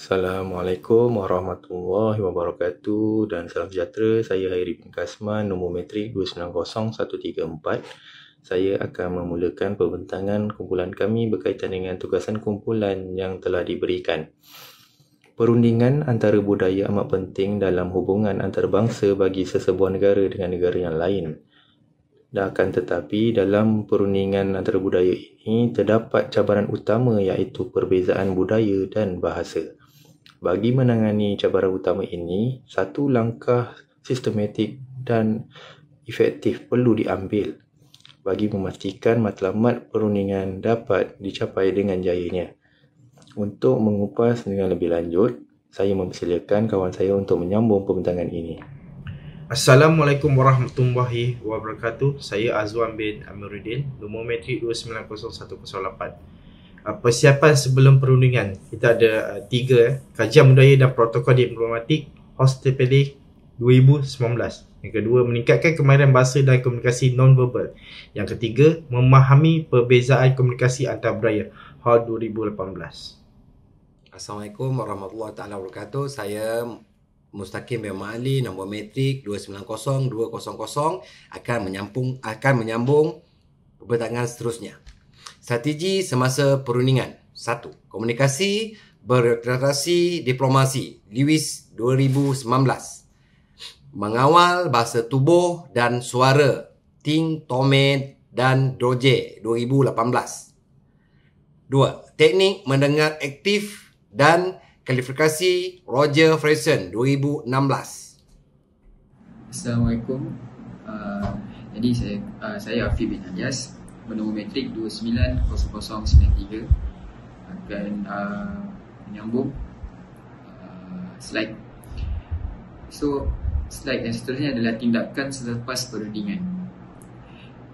Assalamualaikum warahmatullahi wabarakatuh dan salam sejahtera. Saya Hairi bin Kasman, nombor metrik 290134. Saya akan memulakan pembentangan kumpulan kami berkaitan dengan tugasan kumpulan yang telah diberikan. Perundingan antara budaya amat penting dalam hubungan antarabangsa bagi sesebuah negara dengan negara yang lain. Akan tetapi dalam perundingan antara budaya ini terdapat cabaran utama iaitu perbezaan budaya dan bahasa. Bagi menangani cabaran utama ini, satu langkah sistematik dan efektif perlu diambil bagi memastikan matlamat perundingan dapat dicapai dengan jayanya. Untuk mengupas dengan lebih lanjut, saya mempersilakan kawan saya untuk menyambung pembentangan ini. Assalamualaikum warahmatullahi wabarakatuh. Saya Azwan bin Amiruddin, nombor metrik 290108. Persiapan sebelum perundingan. Kita ada 3 kajian budaya dan protokol diplomatik Hostepede 2019. Yang kedua, meningkatkan kemahiran bahasa dan komunikasi non-verbal. Yang ketiga, memahami perbezaan komunikasi antar budaya HAL 2018. Assalamualaikum warahmatullahi wabarakatuh. Saya Mustaqim bin Ma'ali, nombor metrik 290200 akan menyambung pembentangan seterusnya. Strategi semasa perundingan. 1. Komunikasi berorientasi diplomasi Lewis 2019. Mengawal bahasa tubuh dan suara Ting Tomet dan Doje 2018. 2. Teknik mendengar aktif dan kualifikasi Roger Freyson 2016. Assalamualaikum. Jadi saya Afiq bin Ajas, bernombor metrik 290093 akan menyambung slide. So slide yang seterusnya adalah tindakan selepas perundingan.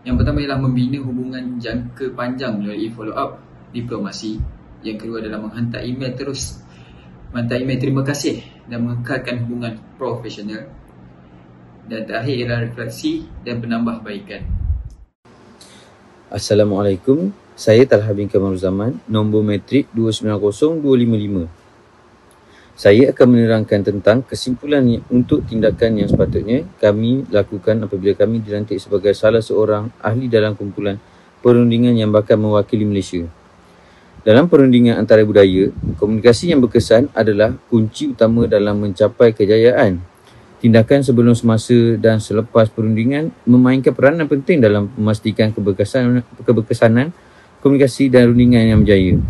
Yang pertama ialah membina hubungan jangka panjang melalui follow up diplomasi. Yang kedua adalah menghantar email terima kasih dan mengekalkan hubungan profesional. Dan terakhir ialah refleksi dan penambahbaikan. Assalamualaikum, saya Talha bin Kamarul Zaman, nombor metrik 290255. Saya akan menerangkan tentang kesimpulan untuk tindakan yang sepatutnya kami lakukan apabila kami dilantik sebagai salah seorang ahli dalam kumpulan perundingan yang bakal mewakili Malaysia. Dalam perundingan antara budaya, komunikasi yang berkesan adalah kunci utama dalam mencapai kejayaan. Tindakan sebelum, semasa dan selepas perundingan memainkan peranan penting dalam memastikan keberkesanan komunikasi dan rundingan yang berjaya.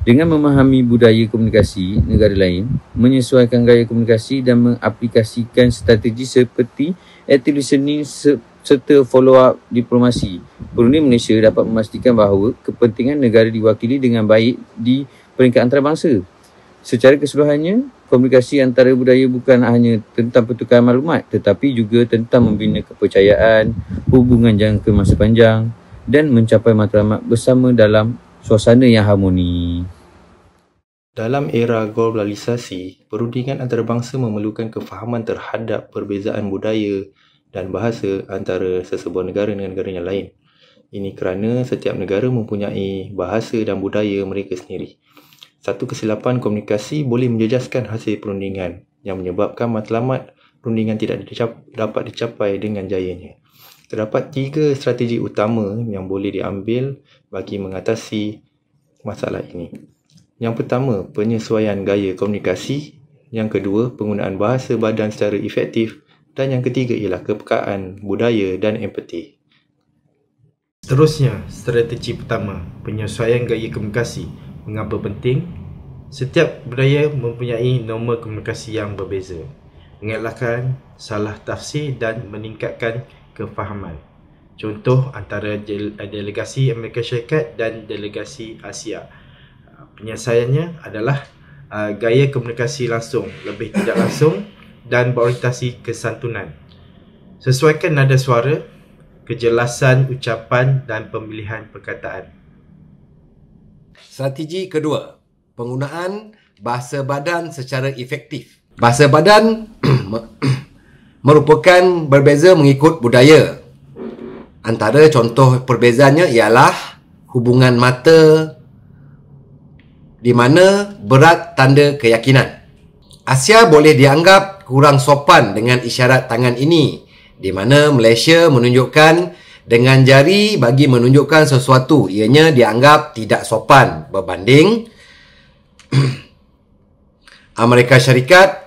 Dengan memahami budaya komunikasi negara lain, menyesuaikan gaya komunikasi dan mengaplikasikan strategi seperti active listening serta follow-up diplomasi, perunding Malaysia dapat memastikan bahawa kepentingan negara diwakili dengan baik di peringkat antarabangsa. Secara keseluruhannya, komunikasi antara budaya bukan hanya tentang pertukaran maklumat tetapi juga tentang membina kepercayaan, hubungan jangka masa panjang dan mencapai matlamat bersama dalam suasana yang harmoni. Dalam era globalisasi, perundingan antarabangsa memerlukan kefahaman terhadap perbezaan budaya dan bahasa antara sesebuah negara dengan negara yang lain. Ini kerana setiap negara mempunyai bahasa dan budaya mereka sendiri. Satu kesilapan komunikasi boleh menjejaskan hasil perundingan yang menyebabkan matlamat perundingan tidak dapat dicapai dengan jayanya. Terdapat 3 strategi utama yang boleh diambil bagi mengatasi masalah ini. Yang pertama, penyesuaian gaya komunikasi. Yang kedua, penggunaan bahasa badan secara efektif. Dan yang ketiga ialah kepekaan budaya dan empati. Seterusnya, strategi pertama, penyesuaian gaya komunikasi. Mengapa penting? Setiap budaya mempunyai norma komunikasi yang berbeza. Mengelakkan salah tafsir dan meningkatkan kefahaman. Contoh antara delegasi Amerika Syarikat dan delegasi Asia. Penyelesaiannya adalah gaya komunikasi langsung, lebih tidak langsung dan berorientasi kesantunan. Sesuaikan nada suara, kejelasan ucapan dan pemilihan perkataan. Strategi kedua, penggunaan bahasa badan secara efektif. Bahasa badan merupakan berbeza mengikut budaya. Antara contoh perbezaannya ialah hubungan mata di mana berat tanda keyakinan. Asia boleh dianggap kurang sopan dengan isyarat tangan ini, di mana Malaysia menunjukkan dengan jari bagi menunjukkan sesuatu, ianya dianggap tidak sopan berbanding Amerika Syarikat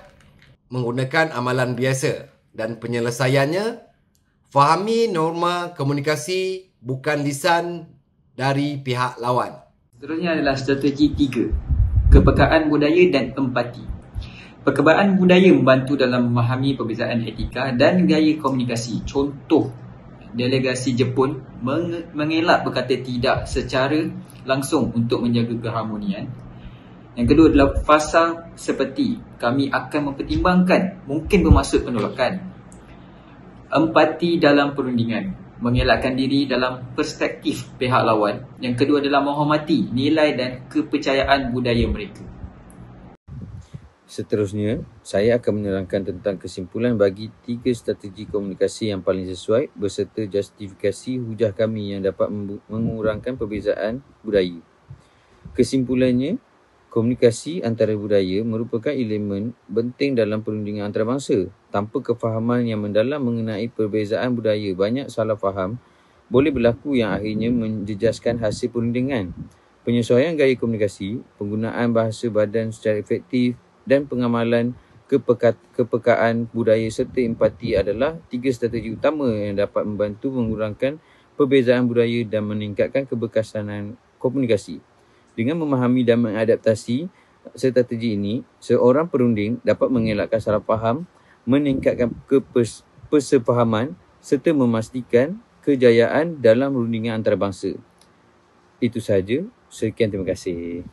menggunakan amalan biasa dan penyelesaiannya fahami norma komunikasi bukan lisan dari pihak lawan. Seterusnya adalah strategi 3, kepekaan budaya dan empati. Perkebaan budaya membantu dalam memahami perbezaan etika dan gaya komunikasi. Contoh, delegasi Jepun mengelak berkata tidak secara langsung untuk menjaga keharmonian. Yang kedua adalah fasa seperti kami akan mempertimbangkan mungkin bermaksud penolakan. Empati dalam perundingan, mengelakkan diri dalam perspektif pihak lawan. Yang kedua adalah menghormati nilai dan kepercayaan budaya mereka. Seterusnya, saya akan menerangkan tentang kesimpulan bagi 3 strategi komunikasi yang paling sesuai beserta justifikasi hujah kami yang dapat mengurangkan perbezaan budaya. Kesimpulannya, komunikasi antara budaya merupakan elemen penting dalam perundingan antarabangsa. Tanpa kefahaman yang mendalam mengenai perbezaan budaya, banyak salah faham boleh berlaku yang akhirnya menjejaskan hasil perundingan. Penyesuaian gaya komunikasi, penggunaan bahasa badan secara efektif dan pengamalan kepekaan budaya serta empati adalah 3 strategi utama yang dapat membantu mengurangkan perbezaan budaya dan meningkatkan keberkesanan komunikasi. Dengan memahami dan mengadaptasi strategi ini, seorang perunding dapat mengelakkan salah faham, meningkatkan persefahaman serta memastikan kejayaan dalam perundingan antarabangsa. Itu sahaja. Sekian, terima kasih.